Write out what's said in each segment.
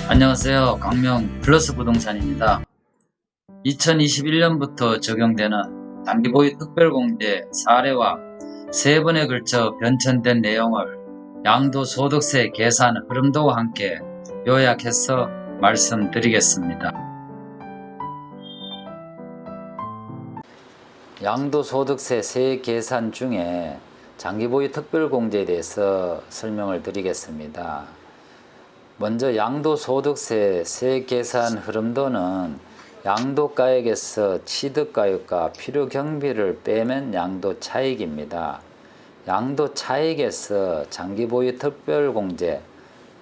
안녕하세요. 강명 플러스 부동산입니다. 2021년부터 적용되는 단기보유 특별공제 사례와 3번에 걸쳐 변천된 내용을 양도소득세 계산 흐름도와 함께 요약해서 말씀드리겠습니다. 양도소득세 세 계산 중에 장기보유 특별공제에 대해서 설명을 드리겠습니다. 먼저 양도소득세 세 계산 흐름도는 양도가액에서 취득가액과 필요경비를 빼면 양도차익입니다. 양도차익에서 장기보유 특별공제,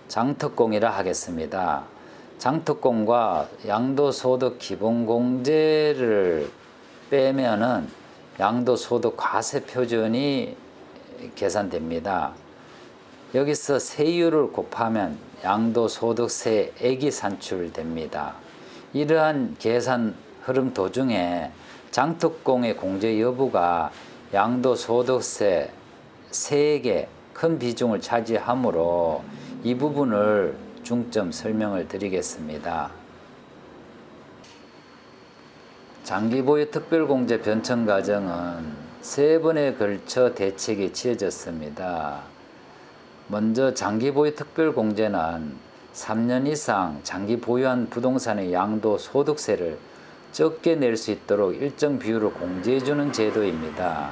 장특공이라 하겠습니다. 장특공과 양도소득 기본공제를 빼면은 양도소득 과세표준이 계산됩니다. 여기서 세율을 곱하면 양도소득세액이 산출됩니다. 이러한 계산 흐름 도중에 장특공의 공제 여부가 양도소득세 세액에 큰 비중을 차지하므로 이 부분을 중점 설명을 드리겠습니다. 장기보유 특별공제 변천 과정은 3번에 걸쳐 대책이 취해졌습니다. 먼저 장기보유 특별공제는 3년 이상 장기 보유한 부동산의 양도소득세를 적게 낼 수 있도록 일정 비율을 공제해주는 제도입니다.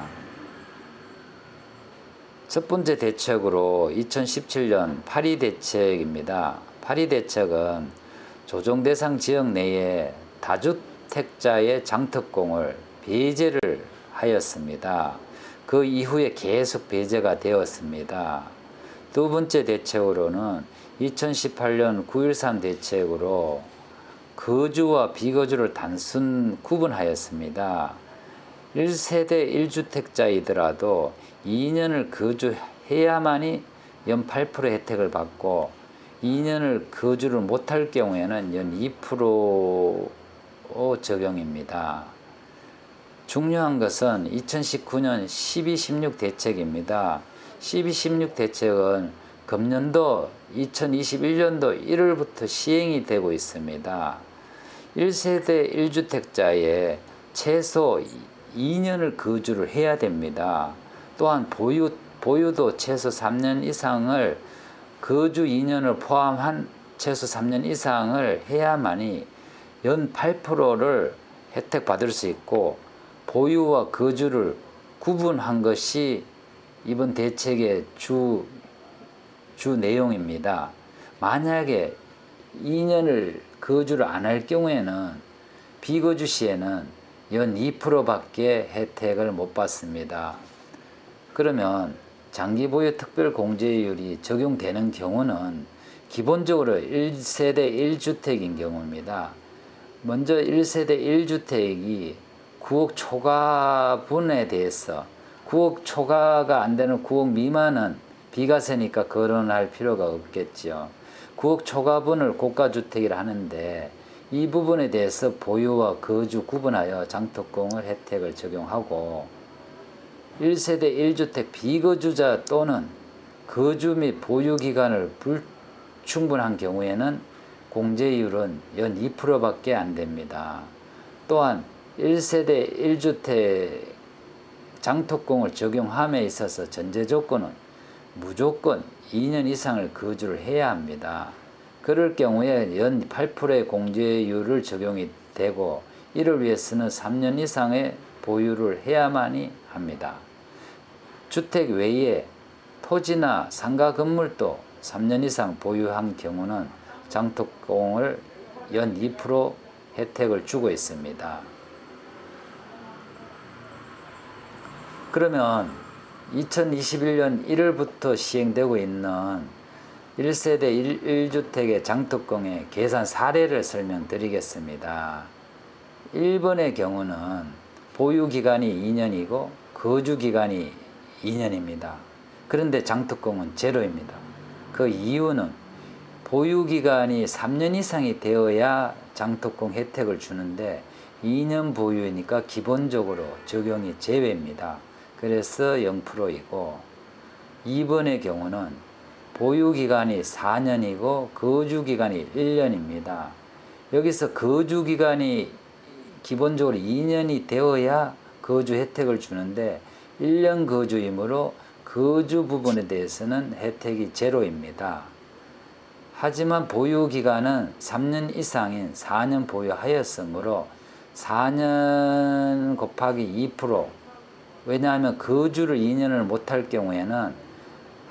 첫 번째 대책으로 2017년 8.2 대책입니다. 8.2 대책은 조정대상 지역 내에 다주택자의 장특공을 배제를 하였습니다. 그 이후에 계속 배제가 되었습니다. 두 번째 대책으로는 2018년 9.13 대책으로 거주와 비거주를 단순 구분하였습니다. 1세대 1주택자이더라도 2년을 거주해야만이 연 8% 혜택을 받고 2년을 거주를 못할 경우에는 연 2% 적용입니다. 중요한 것은 2019년 12.16 대책입니다. 12.16 대책은 금년도 2021년도 1월부터 시행이 되고 있습니다. 1세대 1주택자에 최소 2년을 거주를 해야 됩니다. 또한 보유도 최소 3년 이상을 거주 2년을 포함한 최소 3년 이상을 해야만이 연 8%를 혜택 받을 수 있고 보유와 거주를 구분한 것이 이번 대책의 주 내용입니다. 만약에 2년을 거주를 안 할 경우에는 비거주 시에는 연 2%밖에 혜택을 못 받습니다. 그러면 장기보유 특별공제율이 적용되는 경우는 기본적으로 1세대 1주택인 경우입니다. 먼저 1세대 1주택이 9억 초과분에 대해서 9억 초과가 안 되는 9억 미만은 비과세니까 거론할 필요가 없겠죠. 9억 초과분을 고가주택이라 하는데 이 부분에 대해서 보유와 거주 구분하여 장특공을 혜택을 적용하고 1세대 1주택 비거주자 또는 거주 및 보유 기간을 불충분한 경우에는 공제율은 연 2%밖에 안 됩니다. 또한 1세대 1주택 장특공을 적용함에 있어서 전제 조건은 무조건 2년 이상을 거주를 해야 합니다. 그럴 경우에 연 8%의 공제율을 적용이 되고 이를 위해서는 3년 이상의 보유를 해야만이 합니다. 주택 외에 토지나 상가 건물도 3년 이상 보유한 경우는 장특공을 연 2% 혜택을 주고 있습니다. 그러면 2021년 1월부터 시행되고 있는 1세대 1주택의 장특공의 계산 사례를 설명드리겠습니다. 1번의 경우는 보유기간이 2년이고 거주기간이 2년입니다. 그런데 장특공은 제로입니다. 그 이유는 보유기간이 3년 이상이 되어야 장특공 혜택을 주는데 2년 보유니까 기본적으로 적용이 제외입니다. 그래서 0%이고 2번의 경우는 보유기간이 4년이고 거주기간이 1년입니다. 여기서 거주기간이 기본적으로 2년이 되어야 거주 혜택을 주는데 1년 거주이므로 거주 부분에 대해서는 혜택이 제로입니다. 하지만 보유기간은 3년 이상인 4년 보유하였으므로 4년 곱하기 2%, 왜냐하면 거주를 2년을 못할 경우에는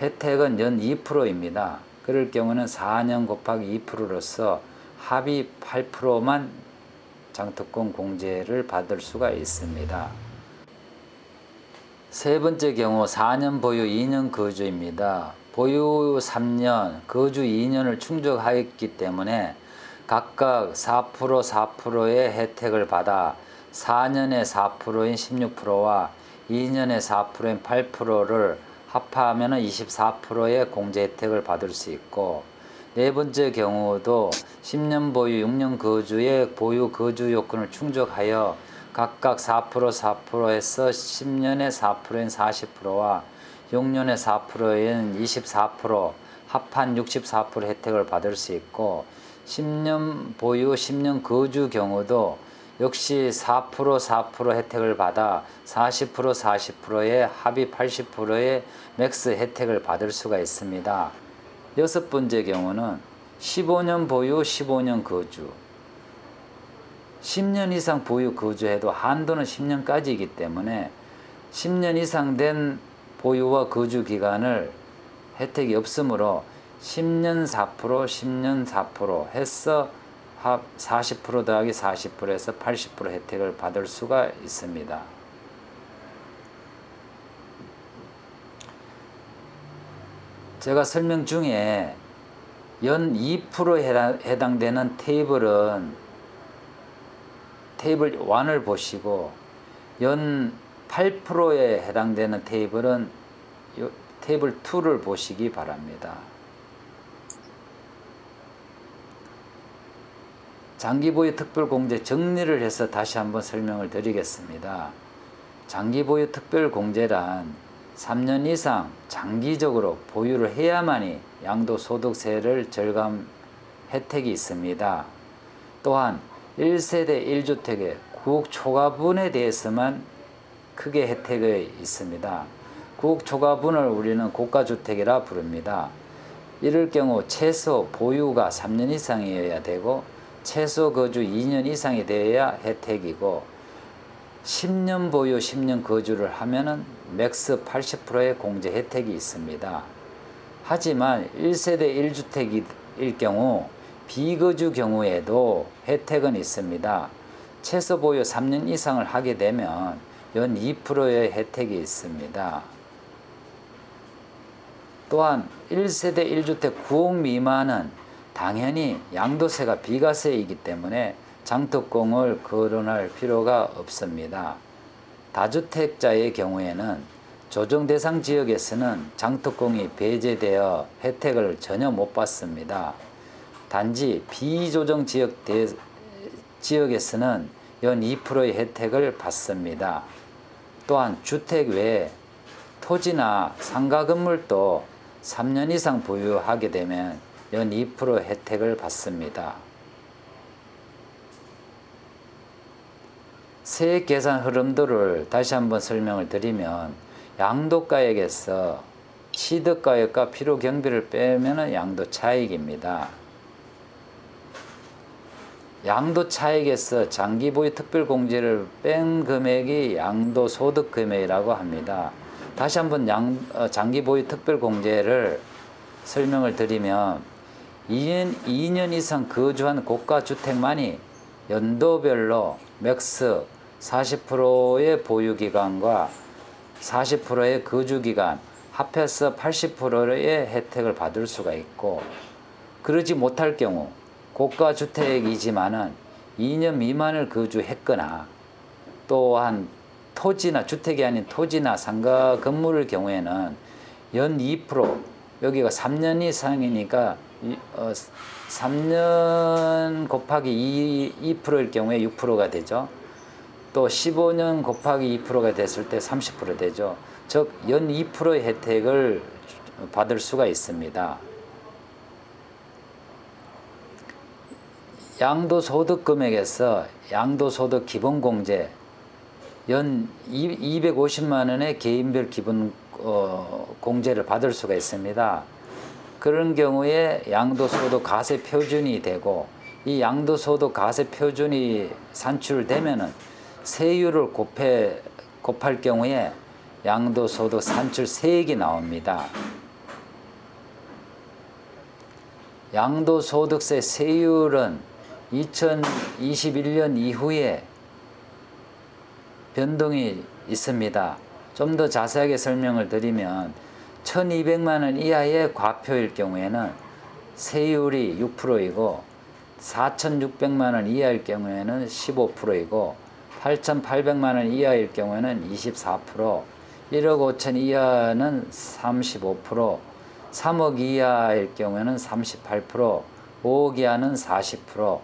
혜택은 연 2%입니다. 그럴 경우는 4년 곱하기 2%로서 합의 8%만 장특권 공제를 받을 수가 있습니다. 세 번째 경우 4년 보유 2년 거주입니다. 보유 3년, 거주 2년을 충족하였기 때문에 각각 4%, 4%의 혜택을 받아 4년에 4%인 16%와 2년에 4%인 8%를 합하면 24%의 공제 혜택을 받을 수 있고, 네 번째 경우도 10년 보유 6년 거주의 보유 거주 요건을 충족하여 각각 4%, 4%에서 10년에 4%인 40%와 6년에 4%인 24% 합한 64% 혜택을 받을 수 있고, 10년 보유 10년 거주 경우도 역시 4%, 4% 혜택을 받아 40%, 40%의 합의 80%의 맥스 혜택을 받을 수가 있습니다. 여섯 번째 경우는 15년 보유 15년 거주. 10년 이상 보유 거주해도 한도는 10년까지이기 때문에 10년 이상 된 보유와 거주 기간을 혜택이 없으므로 10년 4%, 10년 4% 해서 40% 더하기 40%에서 80% 혜택을 받을 수가 있습니다. 제가 설명 중에 연 2%에 해당되는 테이블 1을 보시고 연 8%에 해당되는 테이블은 테이블 2를 보시기 바랍니다. 장기보유 특별공제 정리를 해서 다시 한번 설명을 드리겠습니다. 장기보유 특별공제란 3년 이상 장기적으로 보유를 해야만이 양도소득세를 절감 혜택이 있습니다. 또한 1세대 1주택의 구옥초과분에 대해서만 크게 혜택이 있습니다. 구옥초과분을 우리는 고가주택이라 부릅니다. 이럴 경우 최소 보유가 3년 이상이어야 되고 최소 거주 2년 이상이 되어야 혜택이고, 10년 보유 10년 거주를 하면은 맥스 80%의 공제 혜택이 있습니다. 하지만 1세대 1주택일 경우 비거주 경우에도 혜택은 있습니다. 최소 보유 3년 이상을 하게 되면 연 2%의 혜택이 있습니다. 또한 1세대 1주택 9억 미만은 당연히 양도세가 비과세이기 때문에 장특공을 거론할 필요가 없습니다. 다주택자의 경우에는 조정 대상 지역에서는 장특공이 배제되어 혜택을 전혀 못 받습니다. 단지 비조정 지역에서는 연 2%의 혜택을 받습니다. 또한 주택 외에 토지나 상가 건물도 3년 이상 보유하게 되면 연 2% 혜택을 받습니다. 세액 계산 흐름도를 다시 한번 설명을 드리면, 양도가액에서 취득가액과 필요경비를 빼면 양도차익입니다. 양도차익에서 장기보유 특별공제를 뺀 금액이 양도소득금액이라고 합니다. 다시 한번 장기보유 특별공제를 설명을 드리면, 2년 이상 거주한 고가주택만이 연도별로 맥스 40%의 보유기간과 40%의 거주기간 합해서 80%의 혜택을 받을 수가 있고, 그러지 못할 경우 고가주택이지만은 2년 미만을 거주했거나, 또한 토지나 주택이 아닌 토지나 상가 건물의 경우에는 연 2%, 여기가 3년 이상이니까 3년 곱하기 2%일 경우에 6%가 되죠. 또 15년 곱하기 2%가 됐을 때 30% 되죠. 즉 연 2%의 혜택을 받을 수가 있습니다. 양도소득금액에서 양도소득 기본공제 연 250만 원의 개인별 기본 공제를 받을 수가 있습니다. 그런 경우에 양도소득 과세 표준이 되고, 이 양도소득 과세 표준이 산출되면은 세율을 곱할 경우에 양도소득 산출세액이 나옵니다. 양도소득세 세율은 2021년 이후에 변동이 있습니다. 좀 더 자세하게 설명을 드리면 1200만 원 이하의 과표일 경우에는 세율이 6%이고 4600만 원 이하일 경우에는 15%이고 8800만 원 이하일 경우에는 24%, 1억 5천 이하는 35%, 3억 이하일 경우에는 38%, 5억 이하는 40%,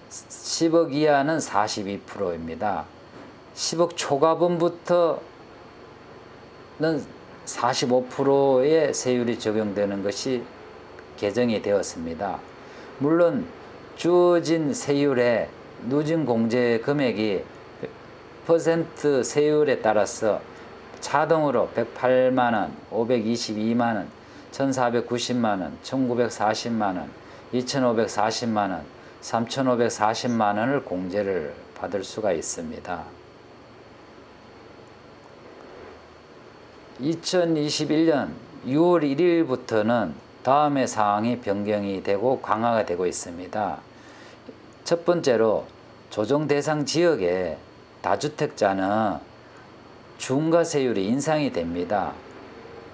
10억 이하는 42%입니다. 10억 초과분부터는 45%의 세율이 적용되는 것이 개정이 되었습니다. 물론 주어진 세율의 누진 공제 금액이 퍼센트 세율에 따라서 자동으로 108만 원, 522만 원, 1490만 원, 1940만 원, 2540만 원, 3540만 원을 공제를 받을 수가 있습니다. 2021년 6월 1일부터는 다음의 사항이 변경이 되고 강화가 되고 있습니다. 첫 번째로 조정 대상 지역의 다주택자는 중과세율이 인상이 됩니다.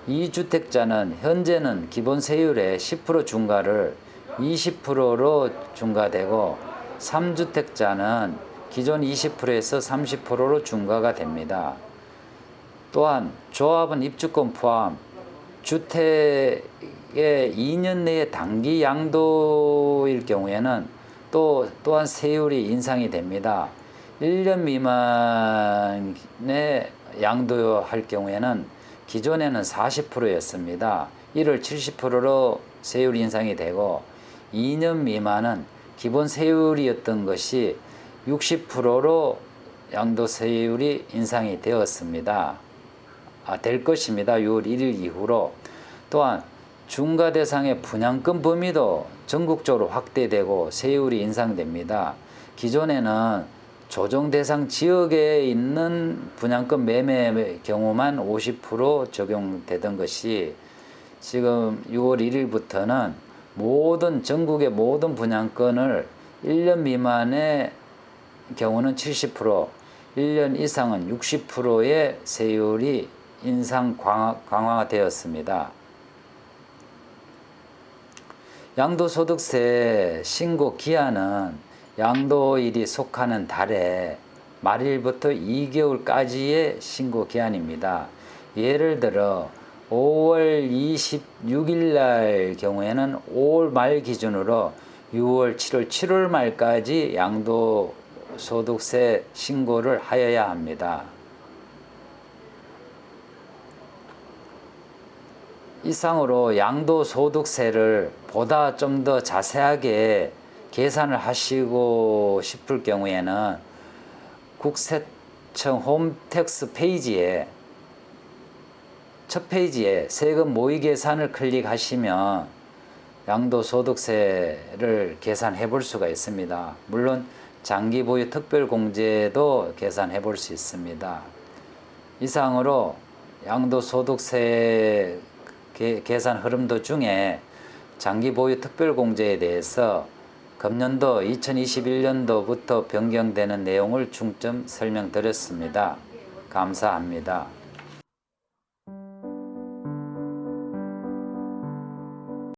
2주택자는 현재는 기본 세율의 10% 중과를 20%로 중과되고, 3주택자는 기존 20%에서 30%로 중과가 됩니다. 또한 조합원 입주권 포함 주택의 2년 내에 단기 양도일 경우에는 또한 세율이 인상이 됩니다. 1년 미만의 양도할 경우에는 기존에는 40%였습니다. 이를 70%로 세율 인상이 되고, 2년 미만은 기본 세율이었던 것이 60%로 양도세율이 인상이 되었습니다. 될 것입니다. 6월 1일 이후로. 또한 중과 대상의 분양권 범위도 전국적으로 확대되고 세율이 인상됩니다. 기존에는 조정 대상 지역에 있는 분양권 매매의 경우만 50% 적용되던 것이 지금 6월 1일부터는 전국의 모든 분양권을 1년 미만의 경우는 70%, 1년 이상은 60%의 세율이 인상 강화가 되었습니다. 양도소득세 신고 기한은 양도일이 속하는 달에 말일부터 2개월까지의 신고 기한입니다. 예를 들어 5월 26일 날 경우에는 5월 말 기준으로 6월, 7월, 7월 말까지 양도소득세 신고를 하여야 합니다. 이상으로 양도소득세를 보다 좀 더 자세하게 계산을 하시고 싶을 경우에는 국세청 홈택스 페이지에 첫 페이지에 세금 모의 계산을 클릭하시면 양도소득세를 계산해 볼 수가 있습니다. 물론 장기 보유 특별공제도 계산해 볼 수 있습니다. 이상으로 양도소득세 계산 흐름도 중에 장기 보유 특별공제에 대해서 금년도 2021년도부터 변경되는 내용을 중점 설명드렸습니다. 감사합니다.